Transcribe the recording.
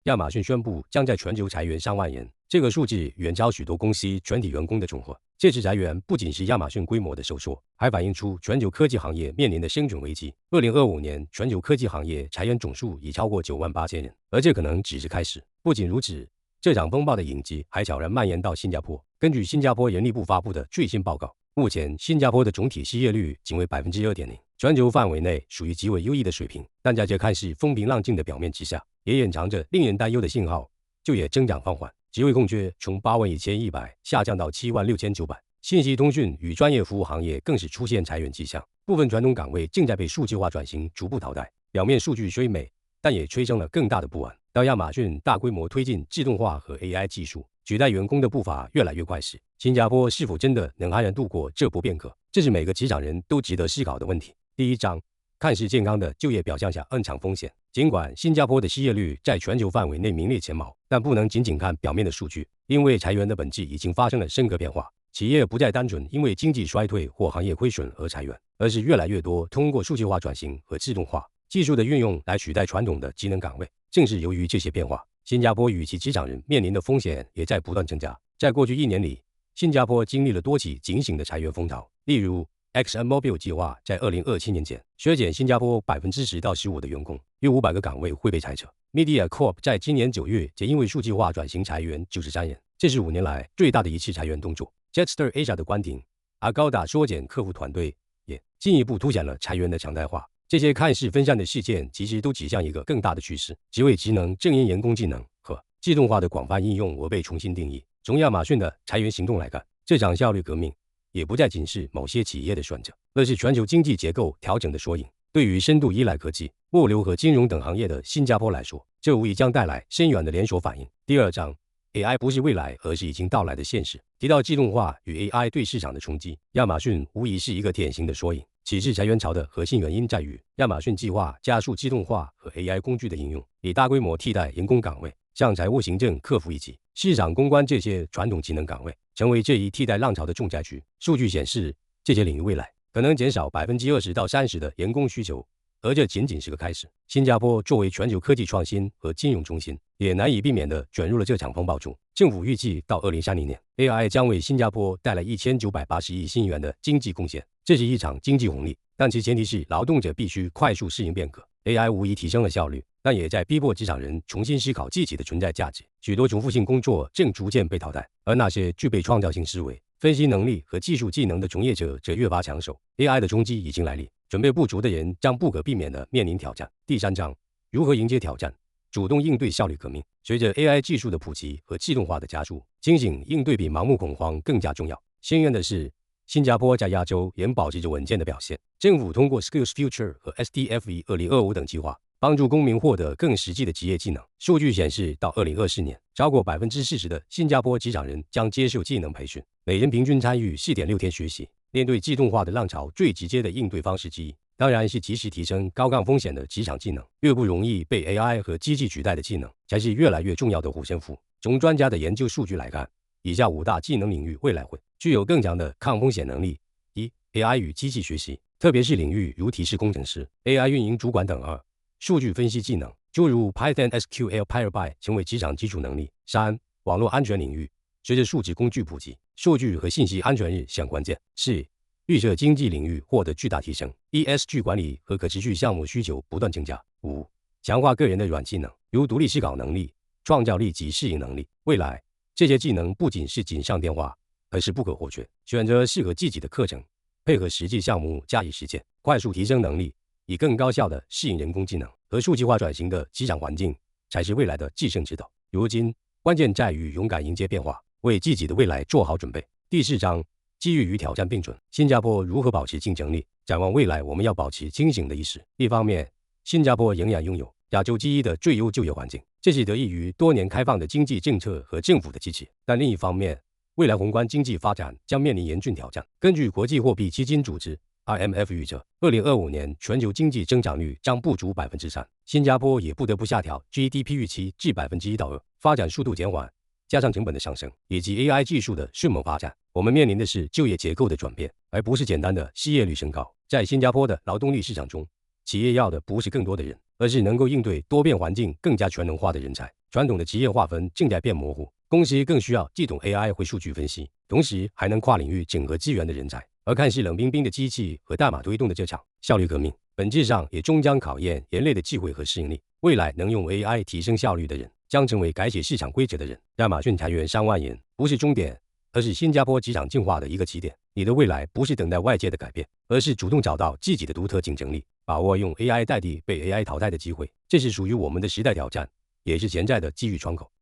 亚马逊宣布将在全球裁员3万人，这个数字远超许多公司全体员工的总和。这次裁员不仅是亚马逊规模的收缩，还反映出全球科技行业面临的生存危机。2025年，全球科技行业裁员总数已超过98000人，而这可能只是开始。不仅如此，这场风暴的影子还悄然蔓延到新加坡。根据新加坡人力部发布的最新报告，目前新加坡的总体失业率仅为 2.0%， 全球范围内属于极为优异的水平。但在这看似风平浪静的表面之下，也隐藏着令人担忧的信号，就业增长放缓，职位空缺从81100下降到76900。信息通讯与专业服务行业更是出现裁员迹象，部分传统岗位正在被数字化转型逐步淘汰。表面数据虽美，但也催生了更大的不安。当亚马逊大规模推进自动化和 AI 技术，取代员工的步伐越来越快时，新加坡是否真的能安然度过这波变革？这是每个职场人都值得思考的问题。第一章，看似健康的就业表象下暗藏风险。尽管新加坡的失业率在全球范围内名列前茅，但不能仅仅看表面的数据，因为裁员的本质已经发生了深刻变化。企业不再单纯因为经济衰退或行业亏损而裁员，而是越来越多通过数字化转型和自动化技术的运用来取代传统的职能岗位。正是由于这些变化，新加坡与其职场人面临的风险也在不断增加。在过去1年里，新加坡经历了多起警醒的裁员风潮，例如 ExxonMobil 计划在2027年前削减新加坡10%到15%的员工，约500个岗位会被裁撤。MediaCorp 在今年9月也因为数字化转型裁员93人，这是5年来最大的一次裁员动作。Jetstar Asia 的关停，而高达缩减客户团队，也进一步凸显了裁员的常态化。这些看似分散的事件，其实都指向一个更大的趋势：职位职能正因人工智能和自动化的广泛应用而被重新定义。从亚马逊的裁员行动来看，这场效率革命也不再仅是某些企业的选择，而是全球经济结构调整的缩影。对于深度依赖科技、物流和金融等行业的新加坡来说，这无疑将带来深远的连锁反应。第二章。AI 不是未来，而是已经到来的现实。提到自动化与 AI 对市场的冲击，亚马逊无疑是一个典型的缩影。此次裁员潮的核心原因在于，亚马逊计划加速自动化和 AI 工具的应用，以大规模替代人工岗位，像财务、行政、客服以及市场公关这些传统职能岗位，成为这一替代浪潮的重灾区。数据显示，这些领域未来可能减少20%到30%的人工需求。而这仅仅是个开始。新加坡作为全球科技创新和金融中心，也难以避免地卷入了这场风暴中。政府预计到2030年 ，AI 将为新加坡带来1980亿新元的经济贡献，这是一场经济红利。但其前提是劳动者必须快速适应变革。AI 无疑提升了效率，但也在逼迫职场人重新思考自己的存在价值。许多重复性工作正逐渐被淘汰，而那些具备创造性思维、分析能力和技术技能的从业者则越发抢手。AI 的冲击已经来临。准备不足的人将不可避免地面临挑战。第三章，如何迎接挑战，主动应对效率革命。随着 AI 技术的普及和自动化的加速，清醒应对比盲目恐慌更加重要。幸运的是，新加坡在亚洲仍保持着稳健的表现。政府通过 Skills Future 和 STFE 2025等计划，帮助公民获得更实际的职业技能。数据显示，到2024年，超过40%的新加坡职场人将接受技能培训，每人平均参与4.6天学习。面对自动化的浪潮，最直接的应对方式之一，当然是及时提升高杠风险的职场技能。越不容易被 AI 和机器取代的技能，才是越来越重要的护身符。从专家的研究数据来看，以下5大技能领域未来会具有更强的抗风险能力。1. AI 与机器学习，特别是领域如提示工程师、AI 运营主管等。2. 数据分析技能，诸如 Python、SQL、Power BI 成为职场基础能力。3. 网络安全领域，随着数字工具普及，数据和信息安全日向关键。4. 绿色经济领域获得巨大提升 ，ESG 管理和可持续项目需求不断增加。5. 强化个人的软技能，如独立思考能力、创造力及适应能力。未来，这些技能不仅是锦上添花，而是不可或缺。选择适合自己的课程，配合实际项目加以实践，快速提升能力，以更高效地适应人工智能和数字化转型的职场环境，才是未来的制胜之道。如今，关键在于勇敢迎接变化，为自己的未来做好准备。第4章，机遇与挑战并存，新加坡如何保持竞争力？展望未来，我们要保持清醒的意识。一方面，新加坡仍然拥有亚洲之一的最优就业环境，这是得益于多年开放的经济政策和政府的支持。但另一方面，未来宏观经济发展将面临严峻挑战。根据国际货币基金组织 IMF 预测，2025年全球经济增长率将不足 3%， 新加坡也不得不下调 GDP 预期至 1% 到2%。发展速度减缓，加上成本的上升，以及 AI 技术的迅猛发展，我们面临的是就业结构的转变，而不是简单的失业率升高。在新加坡的劳动力市场中，企业要的不是更多的人，而是能够应对多变环境更加全能化的人才。传统的职业划分正在变模糊，公司更需要既懂 AI 会数据分析，同时还能跨领域整合资源的人才。而看似冷冰冰的机器和代码推动的这场效率革命，本质上也终将考验人类的智慧和适应力。未来能用 AI 提升效率的人，将成为改写市场规则的人。亚马逊裁员3万人，不是终点，而是新加坡职场进化的一个起点。你的未来不是等待外界的改变，而是主动找到自己的独特竞争力，把握用 AI 代替被 AI 淘汰的机会。这是属于我们的时代挑战，也是潜在的机遇窗口。